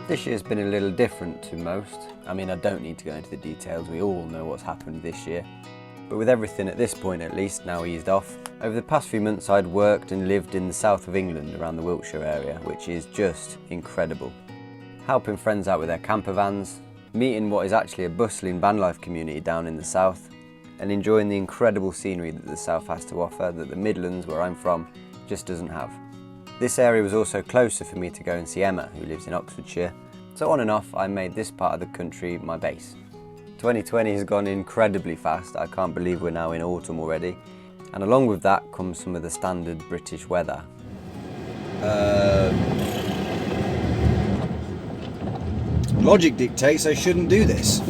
This year's been a little different to most. I mean, I don't need to go into the details, we all know what's happened this year. But with everything at this point at least now eased off, over the past few months I'd worked and lived in the south of England around the Wiltshire area, which is just incredible. Helping friends out with their camper vans, meeting what is actually a bustling vanlife community down in the south, and enjoying the incredible scenery that the south has to offer that the Midlands, where I'm from, just doesn't have. This area was also closer for me to go and see Emma, who lives in Oxfordshire, so on and off I made this part of the country my base. 2020 has gone incredibly fast. I can't believe we're now in autumn already, and along with that comes some of the standard British weather. Logic dictates I shouldn't do this.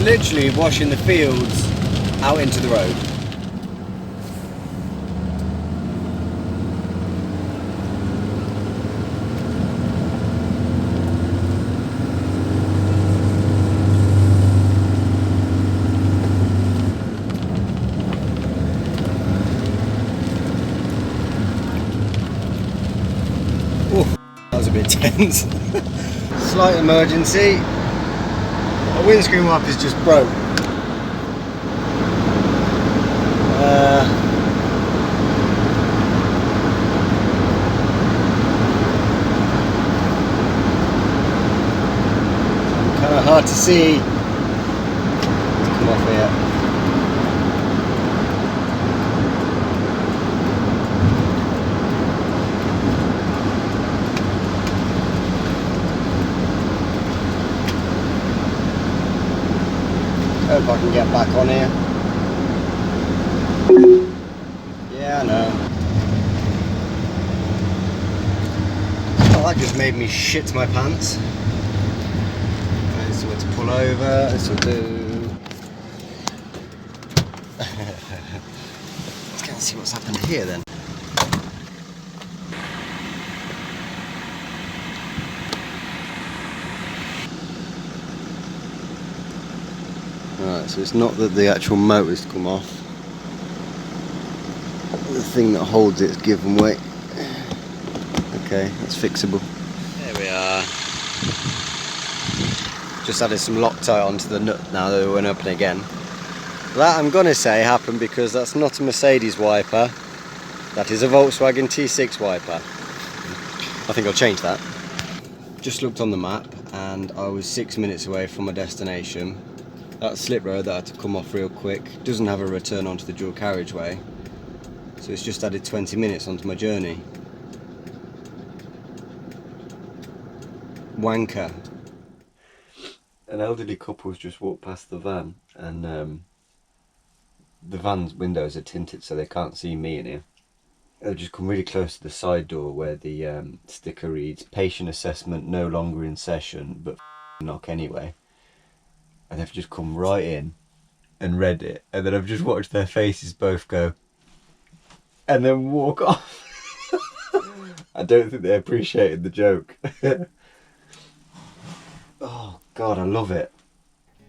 Literally washing the fields out into the road. Ooh, that was a bit tense. Slight emergency. The windscreen wiper's just broke. Kind of hard to see. Let's come off here. Hope I can get back on here. Yeah, I know. Oh, that just made me shit my pants. This is where to pull over. This will do. Let's go and see what's happened here then. Right, so it's not that the actual motor's come off. The thing that holds it's given way. Okay, that's fixable. There we are. Just added some Loctite onto the nut now that it went up and again. That I'm gonna say happened because that's not a Mercedes wiper. That is a Volkswagen T6 wiper. I think I'll change that. Just looked on the map and I was 6 minutes away from my destination. That slip road that I had to come off real quick doesn't have a return onto the dual carriageway, so it's just added 20 minutes onto my journey. Wanker. An elderly couple's just walked past the van, and the van's windows are tinted so they can't see me in here. They've just come really close to the side door where the sticker reads "Patient assessment no longer in session, but knock anyway." And they've just come right in and read it, and then I've just watched their faces both go and then walk off. I don't think they appreciated the joke. Oh God, I love it.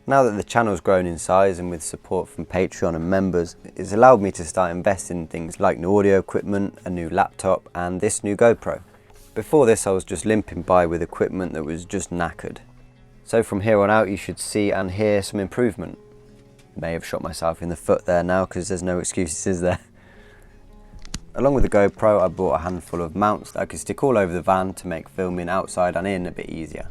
Now that the channel's grown in size and with support from Patreon and members, it's allowed me to start investing in things like new audio equipment, a new laptop and this new GoPro. Before this I was just limping by with equipment that was just knackered. So from here on out you should see and hear some improvement. May have shot myself in the foot there now because there's no excuses, is there? Along with the GoPro I bought a handful of mounts that I could stick all over the van to make filming outside and in a bit easier.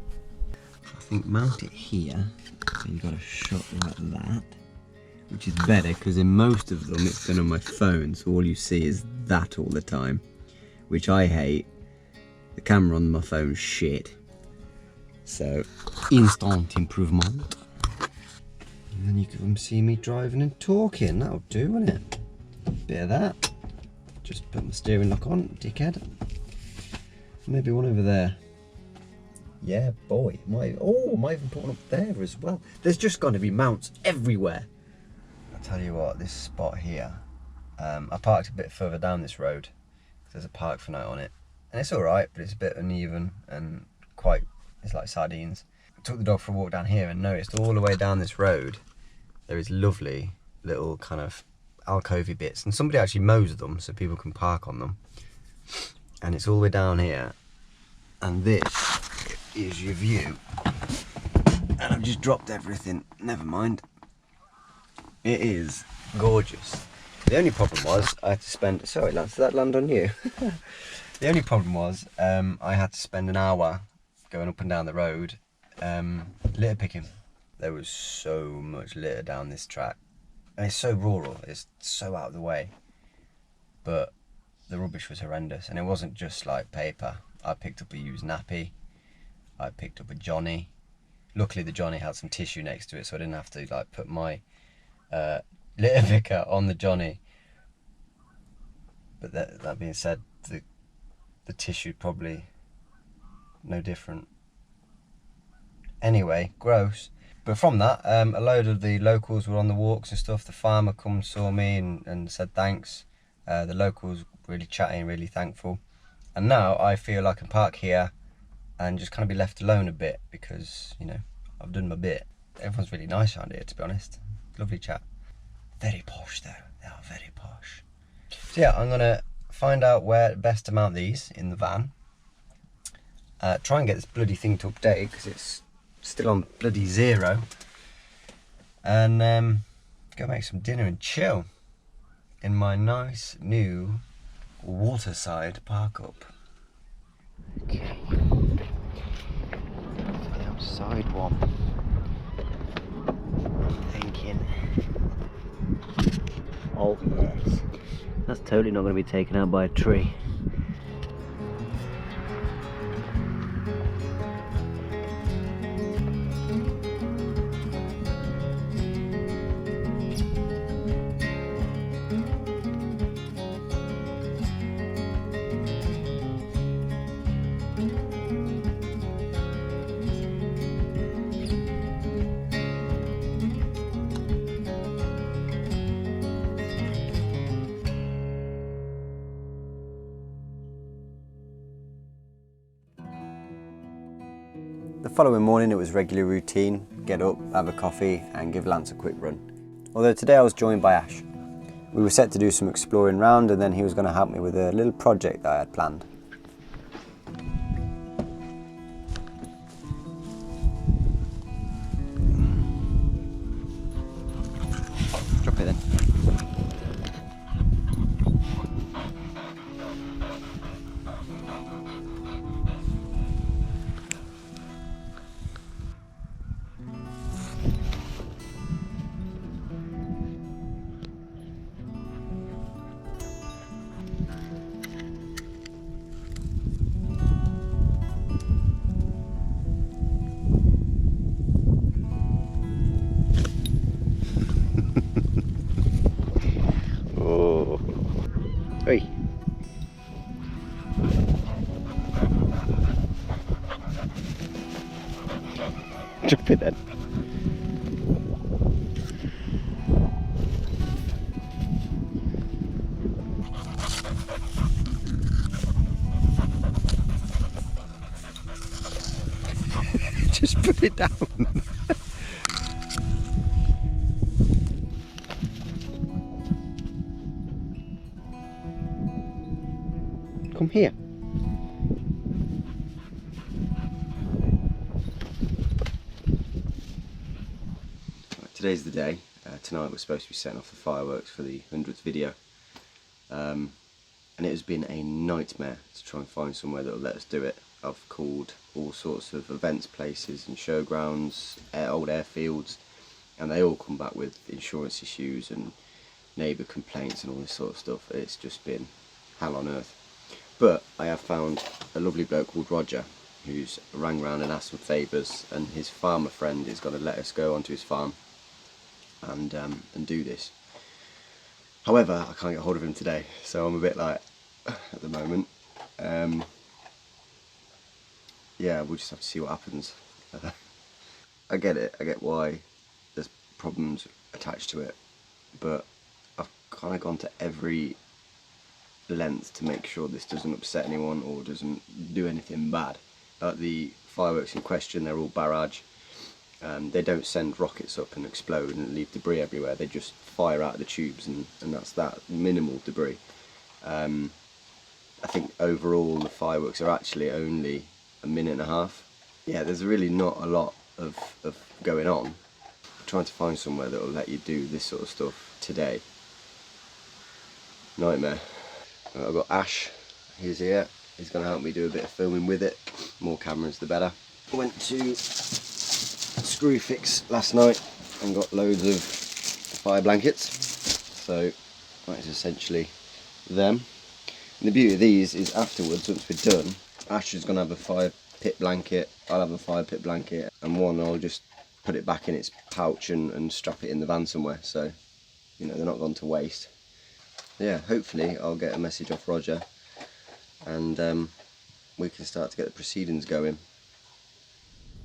I think mount it here, so you've got a shot like that, which is better because in most of them it's done on my phone, so all you see is that all the time, which I hate. The camera on my phone's shit. So, instant improvement. And then you can see me driving and talking. That'll do, won't it? Bit of that. Just put my steering lock on, dickhead. Maybe one over there. Yeah, boy. Might even put one up there as well. There's just going to be mounts everywhere. I'll tell you what, this spot here, I parked a bit further down this road, There's a park for night on it. And it's alright, but it's a bit uneven and quite, it's like sardines. I took the dog for a walk down here and noticed all the way down this road there is lovely little kind of alcovey bits, and somebody actually mows them so people can park on them. And it's all the way down here, and this is your view. And I've just dropped everything, never mind. It is gorgeous. The only problem was I had to spend, sorry Lance, did that land on you? The only problem was I had to spend an hour going up and down the road litter picking. There was so much litter down this track. And it's so rural, it's so out of the way. But the rubbish was horrendous, and it wasn't just like paper. I picked up a used nappy, I picked up a Johnny. Luckily the Johnny had some tissue next to it, so I didn't have to like put my litter picker on the Johnny. But that being said, the tissue probably no different. Anyway, gross. But from that, a load of the locals were on the walks and stuff. The farmer come saw me and said thanks. The locals really chatty and really thankful. And now I feel I can park here and just kind of be left alone a bit because, you know, I've done my bit. Everyone's really nice around here, to be honest. Lovely chat. Very posh though, they are very posh. So yeah, I'm gonna find out where best to mount these in the van. Try and get this bloody thing to update because it's still on bloody 0. And go make some dinner and chill in my nice new waterside park up. Okay. The outside one. Thinking. Oh yes. That's totally not going to be taken out by a tree. The following morning it was regular routine, get up, have a coffee and give Lance a quick run. Although today I was joined by Ash. We were set to do some exploring round and then he was going to help me with a little project that I had planned. Drop it then. Oi. Drop it then. Just put it down. Come here. Today's the day. Tonight we're supposed to be setting off the fireworks for the 100th video. And it has been a nightmare to try and find somewhere that will let us do it. I've called all sorts of events places and showgrounds, old airfields, and they all come back with insurance issues and neighbour complaints and all this sort of stuff. It's just been hell on earth. But I have found a lovely bloke called Roger who's rang round and asked some favours, and his farmer friend is going to let us go onto his farm and do this. However, I can't get hold of him today, so I'm a bit like at the moment. Yeah, we'll just have to see what happens. I get it, I get why there's problems attached to it, but I've kind of gone to every length to make sure this doesn't upset anyone or doesn't do anything bad. The fireworks in question, they're all barrage. They don't send rockets up and explode and leave debris everywhere. They just fire out the tubes, and that's that, minimal debris. I think overall the fireworks are actually only a minute and a half. Yeah, there's really not a lot of going on. I'm trying to find somewhere that will let you do this sort of stuff today. Nightmare. I've got Ash, he's here. He's going to help me do a bit of filming with it. More cameras the better. I went to Screwfix last night and got loads of fire blankets. So that is essentially them. And the beauty of these is afterwards, once we're done, Ash is going to have a fire pit blanket, I'll have a fire pit blanket, and one I'll just put it back in its pouch and strap it in the van somewhere, so you know they're not gone to waste. Yeah, hopefully I'll get a message off Roger and we can start to get the proceedings going.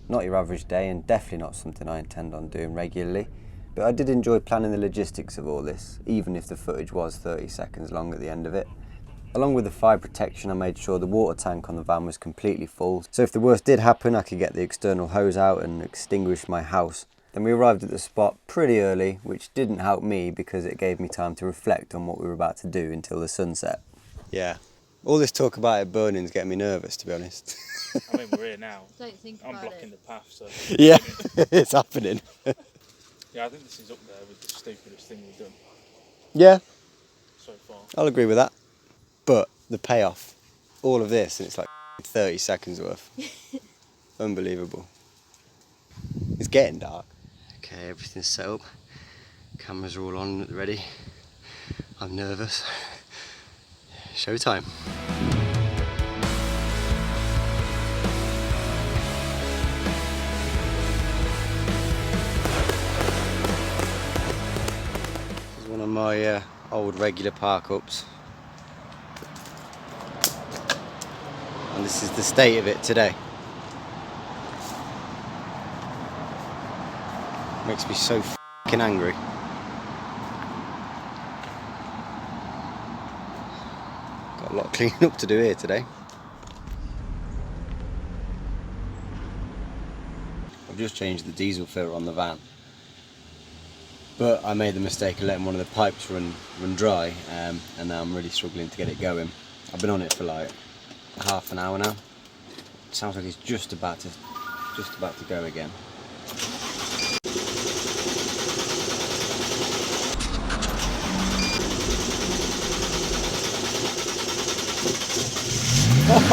Not your average day, and definitely not something I intend on doing regularly, but I did enjoy planning the logistics of all this, even if the footage was 30 seconds long at the end of it. Along with the fire protection, I made sure the water tank on the van was completely full, so if the worst did happen I could get the external hose out and extinguish my house. Then we arrived at the spot pretty early, which didn't help me because it gave me time to reflect on what we were about to do until the sunset. Yeah, all this talk about it burning is getting me nervous, to be honest. I mean, we're here now. Don't think I'm about blocking it. the path, so... Yeah, it's happening. Yeah, I think this is up there with the stupidest thing we've done Yeah, so far. I'll agree with that. But the payoff, all of this, and it's like 30 seconds worth. Unbelievable. It's getting dark. Okay, everything's set up. Cameras are all on at the ready. I'm nervous. Showtime. This is one of my old regular park ups. And this is the state of it today. Makes me so f***ing angry. Got a lot of cleaning up to do here today. I've just changed the diesel filter on the van, but I made the mistake of letting one of the pipes run dry, and now I'm really struggling to get it going. I've been on it for like half an hour now. It sounds like it's just about to go again.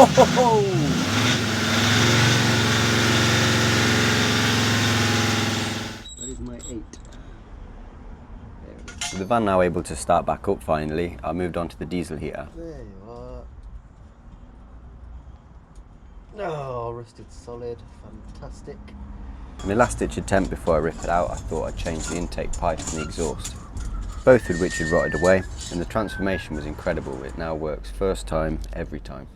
Oh! That is my 8. With the van now able to start back up finally, I moved on to the diesel heater. There you are. Oh, rusted solid, fantastic. In a last ditch attempt before I rip it out, I thought I'd change the intake pipe and the exhaust, both of which had rotted away, and the transformation was incredible. It now works first time, every time.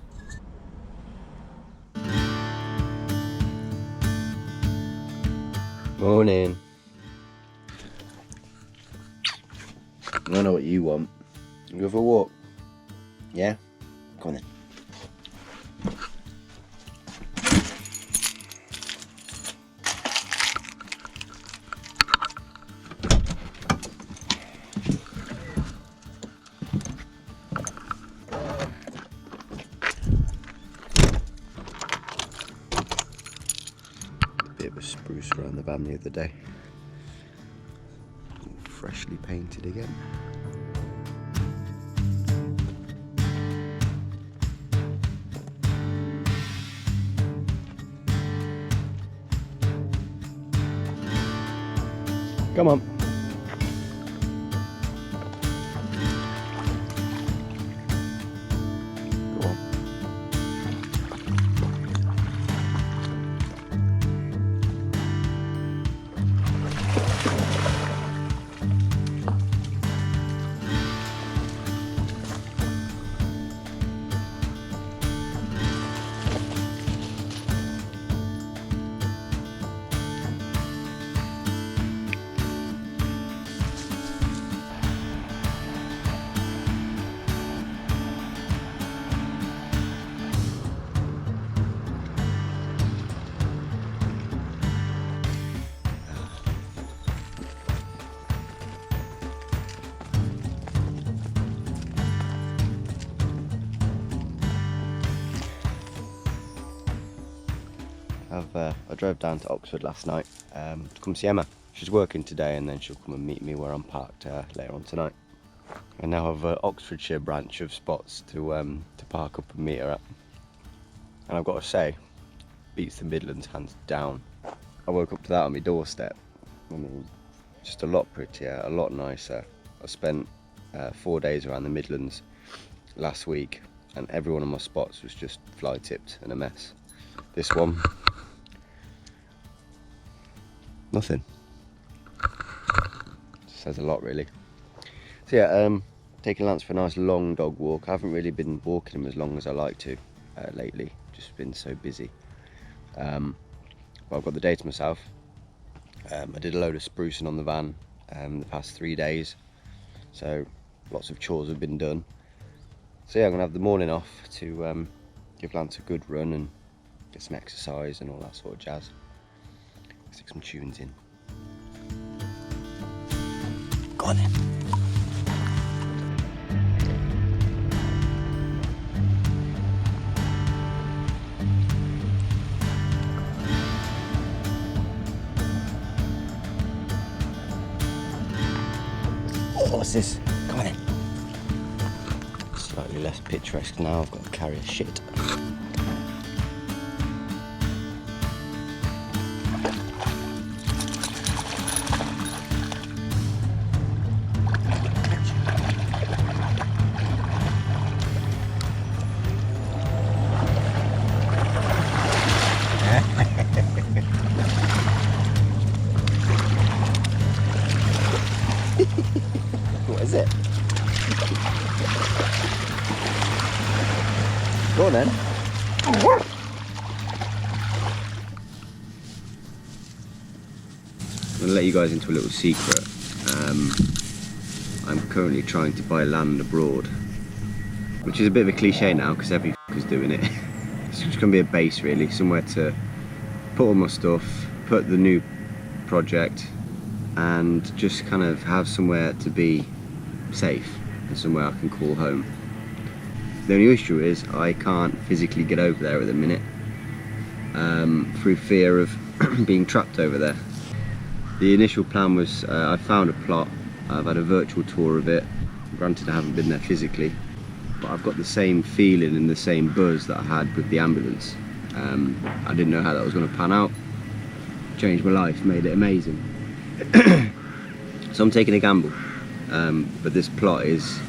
Morning. I know what you want. You go for a walk? Yeah? Come on then. Bit of a spruce around the van the other day. Freshly painted again. Come on. Go on. I drove down to Oxford last night to come see Emma. She's working today and then she'll come and meet me where I'm parked later on tonight. I now have an Oxfordshire branch of spots to park up and meet her at. And I've got to say, beats the Midlands hands down. I woke up to that on my doorstep. I mean, just a lot prettier, a lot nicer. I spent 4 days around the Midlands last week and every one of my spots was just fly tipped and a mess. This one, nothing. Says a lot really. So yeah, taking Lance for a nice long dog walk. I haven't really been walking him as long as I like to lately, just been so busy. But I've got the day to myself. I did a load of sprucing on the van the past 3 days, so lots of chores have been done. So yeah, I'm gonna have the morning off to give Lance a good run and get some exercise and all that sort of jazz. Stick some tunes in. Go on then. What's this? Come on in. Slightly less picturesque now, I've got to carry a shit. What is it? Go on then. I'm going to let you guys into a little secret. I'm currently trying to buy land abroad, which is a bit of a cliche now because every f***er's doing it. It's just going to be a base really, somewhere to put all my stuff, put the new project, and just kind of have somewhere to be safe and somewhere I can call home. The only issue is I can't physically get over there at the minute through fear of being trapped over there. The initial plan was I found a plot, I've had a virtual tour of it, granted I haven't been there physically, but I've got the same feeling and the same buzz that I had with the ambulance. I didn't know how that was going to pan out, changed my life, made it amazing. So I'm taking a gamble, but this plot is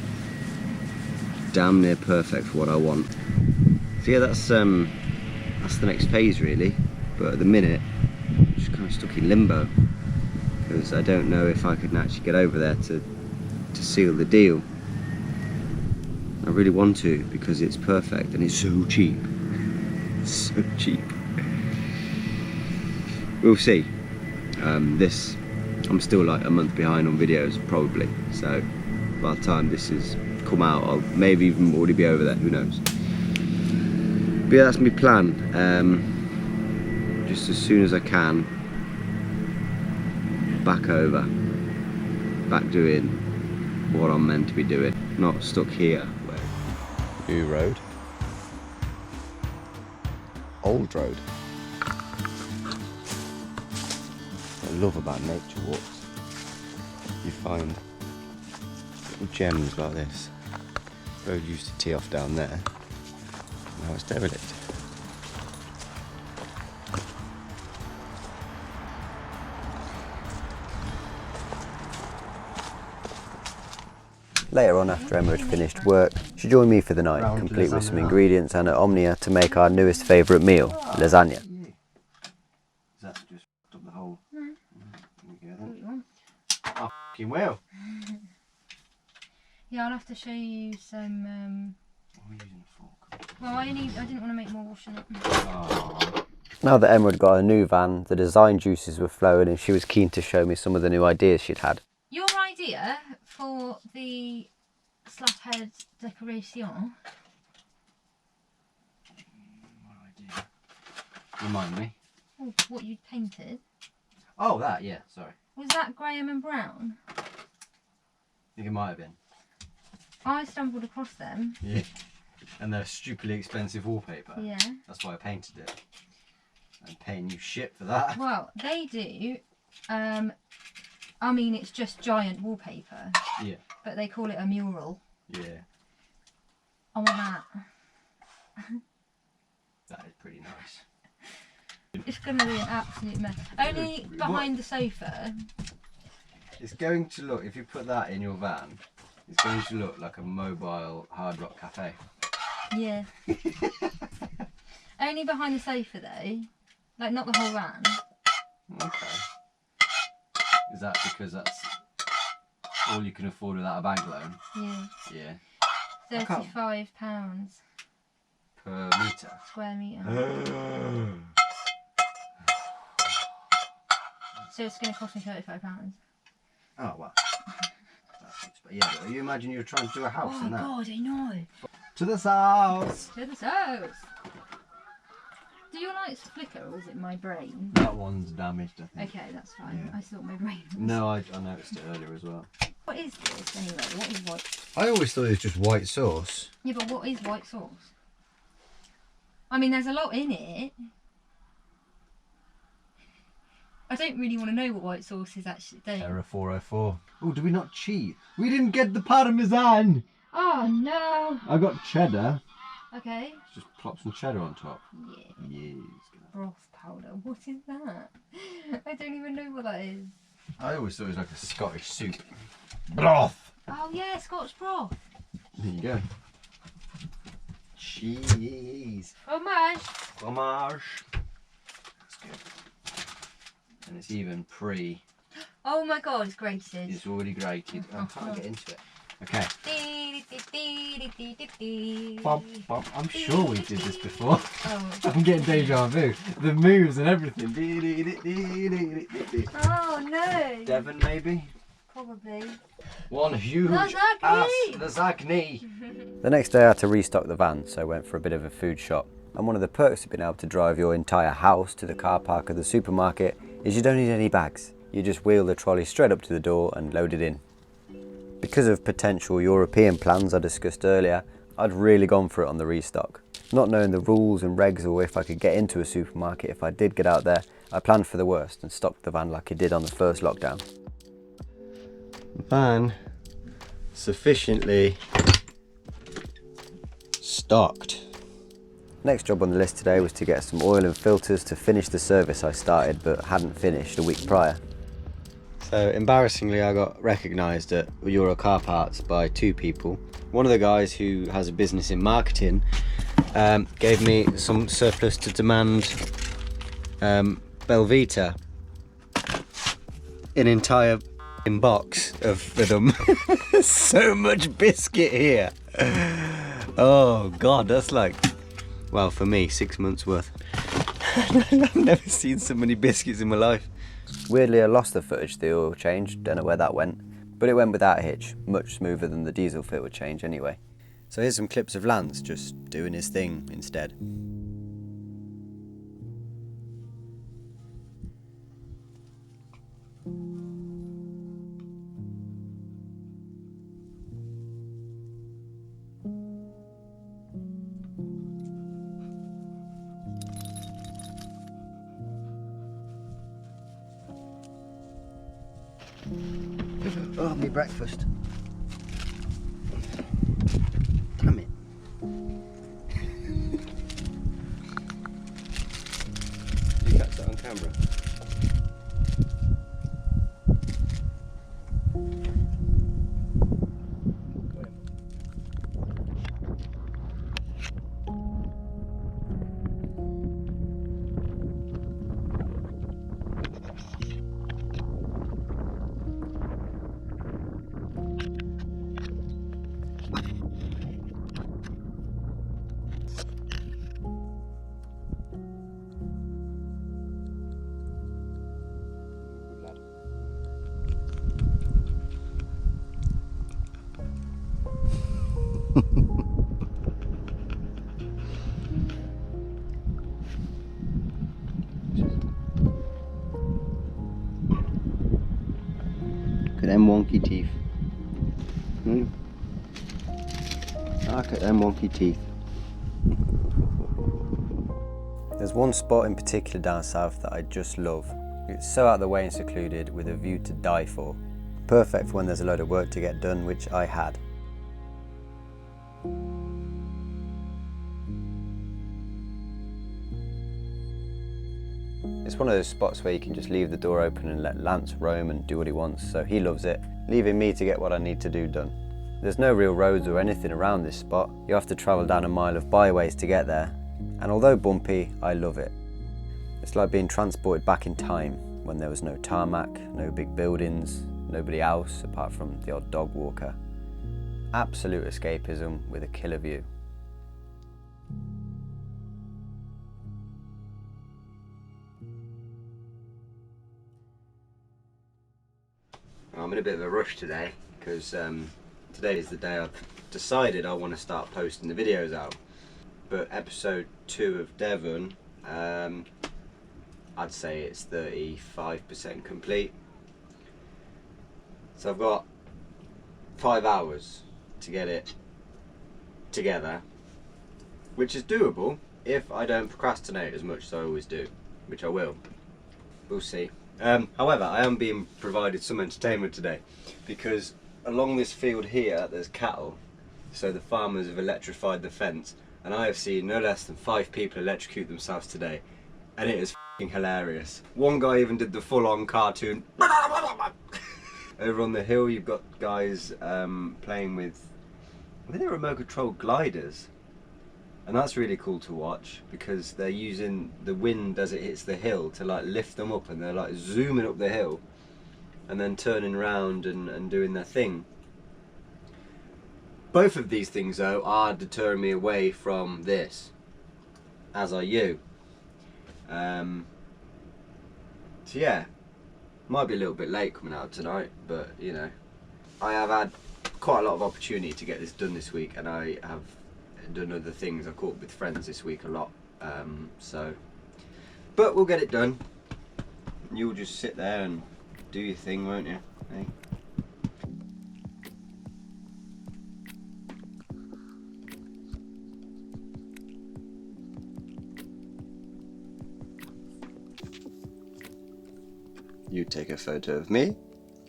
damn near perfect for what I want. So yeah, that's the next phase really, but at the minute I'm just kind of stuck in limbo because I don't know if I can actually get over there to seal the deal. I really want to because it's perfect and it's so cheap. So cheap. We'll see. I'm still like a month behind on videos probably, so by the time this has come out I'll maybe even already be over there, who knows. But yeah, that's my plan. Just as soon as I can, back over, back doing what I'm meant to be doing, not stuck here. New road, old road. What I love about nature walks, you find little gems like this. The road used to tee off down there, now it's derelict. Later on, after Emma had finished work, she joined me for the night, complete with some ingredients and at Omnia to make our newest favourite meal, lasagna. Is that just up the hole? There we go then. Oh, f***ing well. Yeah, I'll have to show you some. I'm using a fork. Well, I didn't want to make more washing up. Oh. Now that Emma had got a new van, the design juices were flowing and she was keen to show me some of the new ideas she'd had. Your idea for the slab head decoration. What idea? Remind me. Oh, what you painted. Oh, that, yeah, sorry. Was that Graham and Brown? I think it might have been. I stumbled across them. Yeah. And they're stupidly expensive wallpaper. Yeah. That's why I painted it. I'm paying you shit for that. Well, they do. I mean, it's just giant wallpaper. Yeah. But they call it a mural. Yeah. I want that. That is pretty nice. It's going to be an absolute mess. Only behind the sofa. It's going to look, if you put that in your van, it's going to look like a mobile Hard Rock cafe. Yeah. Only behind the sofa though. Like, not the whole van. Okay. Is that because that's all you can afford without a bank loan? Yeah. Yeah. £35 Per metre. square metre. So it's going to cost me £35. Oh, well. Yeah, but you imagine you're trying to do a house Oh in that. God, I know. To the south! To the south. Do your lights flicker or is it my brain? That one's damaged, I think. Okay, that's fine. Yeah. I thought my brain was... No, I noticed it earlier as well. What is this anyway? What is white? I always thought it was just white sauce. Yeah, but what is white sauce? I mean, there's a lot in it. I don't really want to know what white sauce is actually doing. Error 404. Oh, did we not cheat? We didn't get the parmesan! Oh no! I got cheddar. Okay. Just plop some cheddar on top. Yeah. Yes. Broth powder. What is that? I don't even know what that is. I always thought it was like a Scottish soup. Broth! Oh yeah, Scotch broth. There you go. Cheese. Fromage. Fromage. That's good. And it's even pre. Oh my God, it's grated. It's already grated. I'm trying to get into it. Okay. Bop, bop. I'm sure we did this before. Oh. I'm getting deja vu. The moves and everything. Oh no. Devon, maybe? Probably. One huge Lasagne. ass lasagne. The next day I had to restock the van, so I went for a bit of a food shop. And one of the perks of being able to drive your entire house to the car park of the supermarket is you don't need any bags. You just wheel the trolley straight up to the door and load it in. Because of potential European plans I discussed earlier, I'd really gone for it on the restock. Not knowing the rules and regs or if I could get into a supermarket if I did get out there, I planned for the worst and stocked the van like I did on the first lockdown. Van sufficiently stocked. Next job on the list today was to get some oil and filters to finish the service I started but hadn't finished a week prior. So embarrassingly, I got recognised at Euro Car Parts by two people. One of the guys who has a business in marketing gave me some surplus to demand Belvita, an entire box of them. So much biscuit here. Oh God, that's like, well, for me, 6 months worth. I've never seen so many biscuits in my life. Weirdly, I lost the footage, the oil change, don't know where that went, but it went without a hitch, much smoother than the diesel filter change anyway. So here's some clips of Lance just doing his thing instead. Oh, me breakfast. Damn it. Did you catch that on camera? Look at them wonky teeth. Look at them wonky teeth. There's one spot in particular down south that I just love. It's so out of the way and secluded with a view to die for. Perfect for when there's a load of work to get done, which I had. It's one of those spots where you can just leave the door open and let Lance roam and do what he wants, so he loves it, leaving me to get what I need to do done. There's no real roads or anything around this spot. You have to travel down a mile of byways to get there, and although bumpy, I love it. It's like being transported back in time when there was no tarmac, no big buildings, nobody else apart from the odd dog walker. Absolute escapism with a killer view. I'm in a bit of a rush today because today is the day I've decided I want to start posting the videos out. But episode 2 of Devon, I'd say it's 35% complete. So I've got 5 hours to get it together, which is doable if I don't procrastinate as much as I always do, which I will. We'll see. However, I am being provided some entertainment today because along this field here there's cattle, so the farmers have electrified the fence, and I have seen no less than 5 people electrocute themselves today, and it is f***ing hilarious. One guy even did the full-on cartoon. Over on the hill you've got guys playing with, I think they're remote controlled gliders, and that's really cool to watch because they're using the wind as it hits the hill to like lift them up, and they're like zooming up the hill and then turning around and doing their thing. Both of these things though are deterring me away from this, as are you. So yeah, might be a little bit late coming out tonight, but you know, I have had quite a lot of opportunity to get this done this week, and I have done other things. I caught up with friends this week a lot, but we'll get it done. You'll just sit there and do your thing, won't you? Hey? You take a photo of me,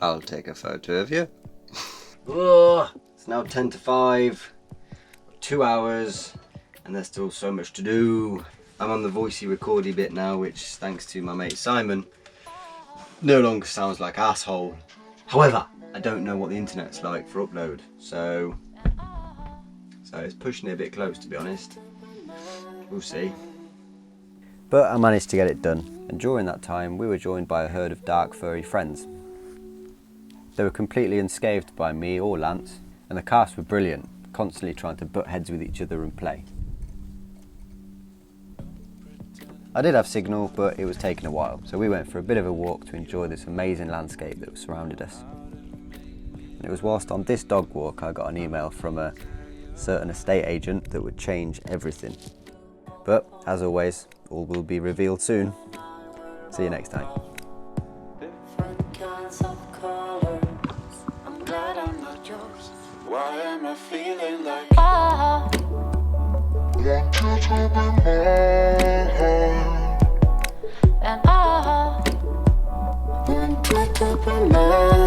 I'll take a photo of you. Oh, it's now 10 to 5, 2 hours, and there's still so much to do. I'm on the voicey recordy bit now, which, thanks to my mate Simon, no longer sounds like asshole. However, I don't know what the internet's like for upload, so it's pushing it a bit close, to be honest. We'll see. But I managed to get it done, and during that time we were joined by a herd of dark furry friends. They were completely unscathed by me or Lance, and the cast were brilliant, constantly trying to butt heads with each other and play. I did have signal, but it was taking a while, so we went for a bit of a walk to enjoy this amazing landscape that surrounded us. And it was whilst on this dog walk I got an email from a certain estate agent that would change everything. But, as always, all will be revealed soon. See you next time. Different kinds of colors. I'm glad I'm not yours. Why am I feeling like I want you to be mine? And I want you to be mine.